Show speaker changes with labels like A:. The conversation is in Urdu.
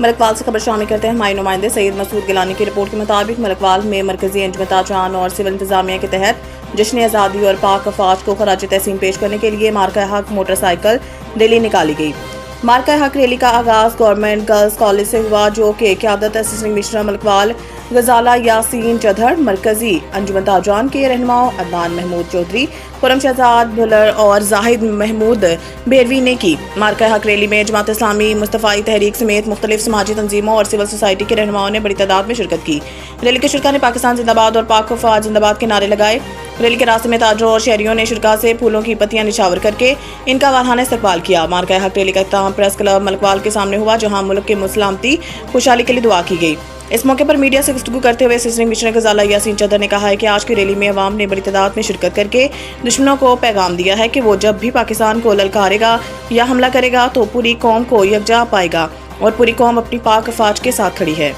A: ملکوال سے خبر شامل کرتے ہیں ہمارے نمائندے سید مسعود گیلانی کی رپورٹ کے مطابق ملکوال میں مرکزی انجمن تاجران اور سول انتظامیہ کے تحت جشن آزادی اور پاک افواج کو خراج تحسین پیش کرنے کے لیے مارکہ حق موٹر سائیکل ریلی نکالی گئی۔ مارکہ حق ریلی کا آغاز گورنمنٹ گرلز کالج سے ہوا، جو کہ قیادت اسسٹنٹ کمشنر ملکوال غزالہ یاسین چدھر، مرکزی انجمن تاجران کے رہنماؤں عدنان محمود چودھری، خرم شہزاد بھلر اور زاہد محمود بیروی نے کی۔ مارکہ حق ریلی میں جماعت اسلامی، مصطفائی تحریک سمیت مختلف سماجی تنظیموں اور سول سوسائٹی کے رہنماؤں نے بڑی تعداد میں شرکت کی۔ ریلی کے شرکاء نے پاکستان زندہ باد اور پاک افواج زندہ باد کے نعرے لگائے۔ ریلی کے راستے میں تاجروں اور شہریوں نے شرکاء سے پھولوں کی پتیاں نچھاور کر کے ان کا والہانہ استقبال کیا۔ مارکہ حق ریلی کا اختتام پریس کلب ملکوال کے سامنے ہوا، جہاں ملک کے سلامتی خوشحالی کے لیے دعا کی گئی۔ اس موقع پر میڈیا سے گفتگو کرتے ہوئے اسسٹنٹ کمشنر غزالہ یاسین چدھر نے کہا ہے کہ آج کی ریلی میں عوام نے بڑی تعداد میں شرکت کر کے دشمنوں کو پیغام دیا ہے کہ وہ جب بھی پاکستان کو للکارے گا یا حملہ کرے گا تو پوری قوم کو یکجا پائے گا اور پوری قوم اپنی پاک افواج کے ساتھ کھڑی ہے۔